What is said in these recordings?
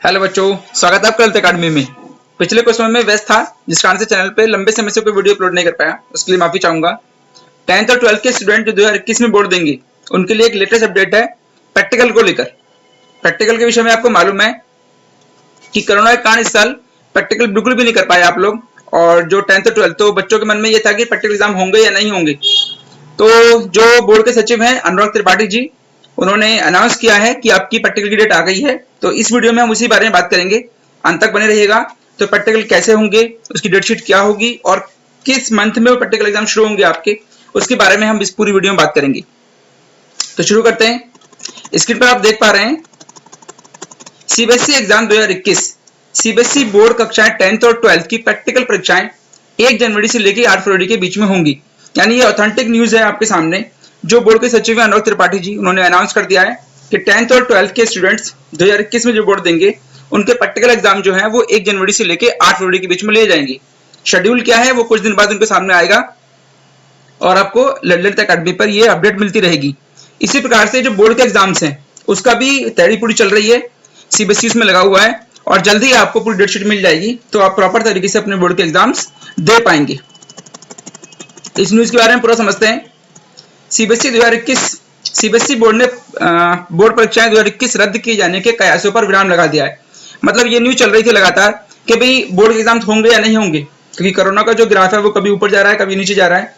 Hello बच्चों, स्वागत है आपका हेल्थ अकेडमी में। पिछले कुछ समय में व्यस्त था, जिस कारण से चैनल पे लंबे समय से कोई वीडियो अपलोड नहीं कर पाया, उसके लिए माफी चाहूंगा। 10th और 12th के स्टूडेंट जो 2021 में बोर्ड देंगे, उनके लिए एक लेटेस्ट अपडेट है प्रैक्टिकल को लेकर। प्रैक्टिकल के विषय में आपको मालूम है कि कोरोना के कारण इस साल प्रैक्टिकल बिल्कुल भी नहीं कर पाए आप लोग। और जो 10th और 12th, तो बच्चों के मन में ये था कि प्रैक्टिकल एग्जाम होंगे या नहीं होंगे। तो जो बोर्ड के सचिव हैं अनुराग त्रिपाठी जी, उन्होंने अनाउंस किया है कि आपकी प्रैक्टिकल की डेट आ गई है। तो इस वीडियो में हम उसी बारे में बात करेंगे, अंत तक बने रहिएगा। तो प्रैक्टिकल कैसे होंगे, उसकी डेट शीट क्या होगी और किस मंथ में वो प्रैक्टिकल एग्जाम शुरू होंगे आपके, उसके बारे में हम इस पूरी वीडियो में बात करेंगे। तो शुरू करते हैं। स्क्रीन पर आप देख पा रहे हैं सीबीएसई एग्जाम 2021। सीबीएसई बोर्ड कक्षाएं 10th और 12th की प्रैक्टिकल परीक्षाएं 1 जनवरी से लेकर 8 फरवरी के बीच में होंगी। यानी ये ऑथेंटिक न्यूज है आपके सामने। जो बोर्ड के सचिव अनुराग त्रिपाठी जी, उन्होंने अनाउंस कर दिया है कि 10th और 12th के स्टूडेंट्स 2021 में जो बोर्ड देंगे, उनके प्रैक्टिकल एग्जाम जो है वो 1 जनवरी से लेकर 8 फरवरी के बीच में ले जाएंगे। शेड्यूल क्या है वो कुछ दिन बाद उनके सामने आएगा और आपको ललित अकेडमी पर ये अपडेट मिलती रहेगी। इसी प्रकार से जो बोर्ड के एग्जाम्स हैं, उसका भी तैयारी पूरी चल रही है, सीबीएसई उसमें लगा हुआ है और जल्दी ही आपको पूरी डेट शीट मिल जाएगी। तो आप प्रॉपर तरीके से अपने बोर्ड के एग्जाम्स दे पाएंगे। इस न्यूज के बारे में पूरा समझते हैं। सीबीएसई 2021 सीबीएसई बोर्ड ने बोर्ड परीक्षाएं 2021 रद्द किए जाने के कयासों पर विराम लगा दिया है। मतलब ये न्यूज चल रही थी लगातार कि भाई बोर्ड के एग्जाम होंगे या नहीं होंगे, क्योंकि कोरोना का जो ग्राफ है वो कभी ऊपर जा रहा है, कभी नीचे जा रहा है।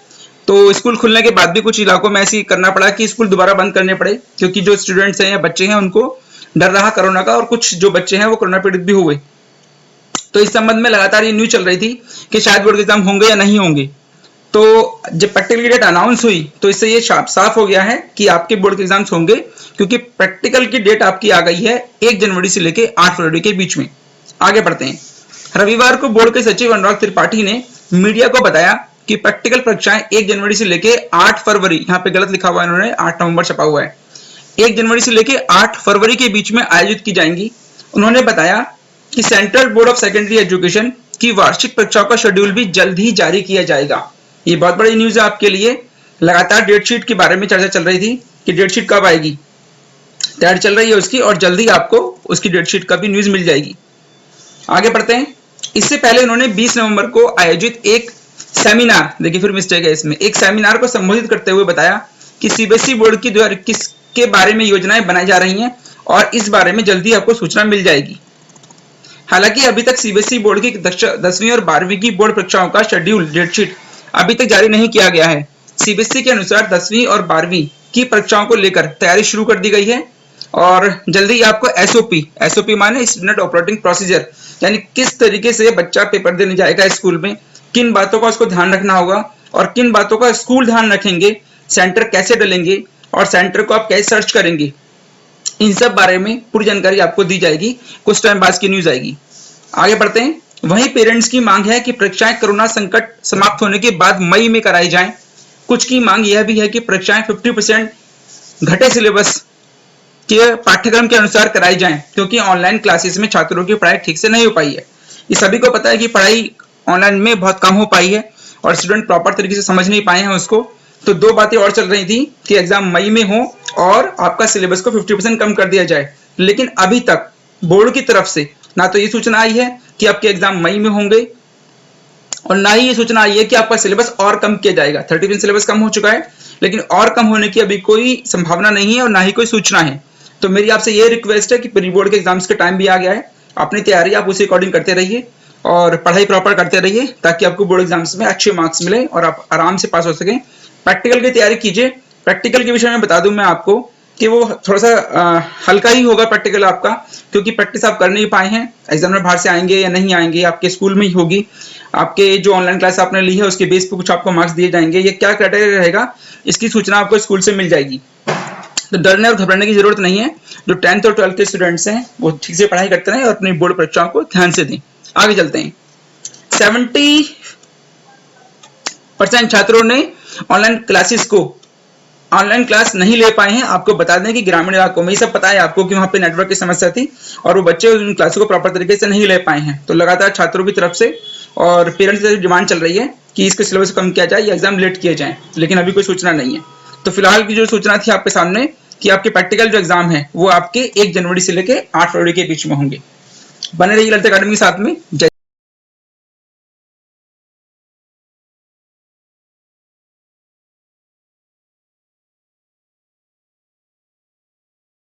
तो स्कूल खुलने के बाद भी कुछ इलाकों में ऐसी करना पड़ा कि स्कूल दोबारा बंद करने पड़े, क्योंकि जो स्टूडेंट्स हैं या बच्चे हैं उनको डर रहा कोरोना का, और कुछ जो बच्चे हैं वो कोरोना पीड़ित भी हुए। तो इस संबंध में लगातार ये न्यूज चल रही थी कि शायद बोर्ड के एग्जाम होंगे या नहीं होंगे। तो जब प्रैक्टिकल की डेट अनाउंस हुई तो इससे ये साफ हो गया है कि आपके बोर्ड के एग्जाम्स होंगे, क्योंकि प्रैक्टिकल की डेट आपकी आ गई है 1 जनवरी से लेकर 8 फरवरी के बीच में। आगे बढ़ते हैं। रविवार को बोर्ड के सचिव अनुराग त्रिपाठी ने मीडिया को बताया कि प्रैक्टिकल परीक्षाएं 1 जनवरी से लेकर 8 फरवरी, यहाँ पे गलत लिखा हुआ है इन्होंने, 8 नवंबर छपा हुआ है, 1 जनवरी से लेकर 8 फरवरी के बीच में आयोजित की जाएंगी। उन्होंने बताया कि central board of secondary education की वार्षिक परीक्षाओं का शेड्यूल भी जल्द ही जारी किया जाएगा। ये बहुत बड़ी न्यूज है आपके लिए। लगातार डेट शीट के बारे में चर्चा चल रही थी कि डेट शीट कब आएगी, तैयारी चल रही है उसकी, और जल्दी आपको उसकी डेट शीट का भी न्यूज मिल जाएगी। आगे बढ़ते हैं। इससे पहले उन्होंने 20 नवंबर को आयोजित एक सेमिनार, देखिए फिर मिस्टेक है इसमें, एक सेमिनार को संबोधित करते हुए बताया कि सीबीएसई बोर्ड की 2021 के बारे में योजनाएं बनाई जा रही हैं और इस बारे में जल्दी आपको सूचना मिल जाएगी। हालांकि अभी तक सीबीएसई बोर्ड की 10वीं और 12वीं की बोर्ड परीक्षाओं का शेड्यूल, डेट शीट अभी तक जारी नहीं किया गया है। सीबीएसई के अनुसार 10वीं और 12वीं की परीक्षाओं को लेकर तैयारी शुरू कर दी गई है और जल्दी आपको एसओपी माने स्टूडेंट ऑपरेटिंग प्रोसीजर, यानी किस तरीके से बच्चा पेपर देने जाएगा स्कूल में, किन बातों का उसको ध्यान रखना होगा और किन बातों का स्कूल ध्यान रखेंगे, सेंटर कैसे डलेंगे और सेंटर को आप कैसे सर्च करेंगे, इन सब बारे में पूरी जानकारी आपको दी जाएगी। कुछ टाइम बाद की न्यूज आएगी। आगे बढ़ते हैं। वहीं पेरेंट्स की मांग है कि परीक्षाएं कोरोना संकट समाप्त होने के बाद मई में कराई जाएं। कुछ की मांग यह भी है कि परीक्षाएं 50% घटे सिलेबस के पाठ्यक्रम के अनुसार कराई जाएं, क्योंकि ऑनलाइन क्लासेस में छात्रों की पढ़ाई ठीक से नहीं हो पाई है। ये सभी को पता है कि पढ़ाई ऑनलाइन में बहुत कम हो पाई है और स्टूडेंट प्रॉपर तरीके से समझ नहीं पाए हैं उसको। तो दो बातें और चल रही थी कि एग्जाम मई में हो और आपका सिलेबस को 50% कम कर दिया जाए, लेकिन अभी तक बोर्ड की तरफ से ना तो ये सूचना आई है कि आपके एग्जाम मई में होंगे और ना ही ये सूचना आई है कि आपका सिलेबस और कम किया जाएगा। 30% सिलेबस कम हो चुका है, लेकिन और कम होने की अभी कोई संभावना नहीं है और ना ही कोई सूचना है। तो मेरी आपसे ये रिक्वेस्ट है कि प्री बोर्ड के एग्जाम्स के टाइम भी आ गया है, अपनी तैयारी आप उसी अकॉर्डिंग करते रहिए और पढ़ाई प्रॉपर करते रहिए, ताकि आपको बोर्ड एग्जाम्स में अच्छे मार्क्स मिले और आप आराम से पास हो सकें। प्रैक्टिकल की तैयारी कीजिए। प्रैक्टिकल के विषय में बता दूं मैं आपको कि वो थोड़ा सा हल्का ही होगा प्रैक्टिकल आपका, क्योंकि प्रैक्टिस आप कर नहीं पाए हैं। एग्जामिनर बाहर से आएंगे या नहीं आएंगे, आपके स्कूल में ही होगी। आपके जो ऑनलाइन क्लास आपने ली है उसके बेस पर कुछ आपको मार्क्स दिए जाएंगे। ये क्या क्राइटेरिया रहेगा, इसकी सूचना आपको स्कूल से मिल जाएगी। तो डरने और घबराने की जरूरत नहीं है। जो 10th और 12th के स्टूडेंट्स हैं वो ठीक से पढ़ाई करते रहें और अपनी बोर्ड परीक्षाओं को ध्यान से दें। आगे चलते हैं। 70% छात्रों ने ऑनलाइन क्लास नहीं ले पाए हैं। आपको बता दें कि ग्रामीण इलाकों में, ये सब पता है आपको कि वहां पे नेटवर्क की समस्या थी और वो बच्चे उन क्लासों को प्रॉपर तरीके से नहीं ले पाए हैं। तो लगातार छात्रों की तरफ से और पेरेंट्स की डिमांड चल रही है कि इसके सिलेबस कम किया जाए या एग्जाम लेट किए जाए, लेकिन अभी कोई सूचना नहीं है। तो फिलहाल की जो सूचना थी आपके सामने कि आपके प्रैक्टिकल जो एग्जाम है वो आपके 1 जनवरी से लेकर 8 फरवरी के बीच में होंगे। बने रहिए ललित अकेडमी के साथ में। जय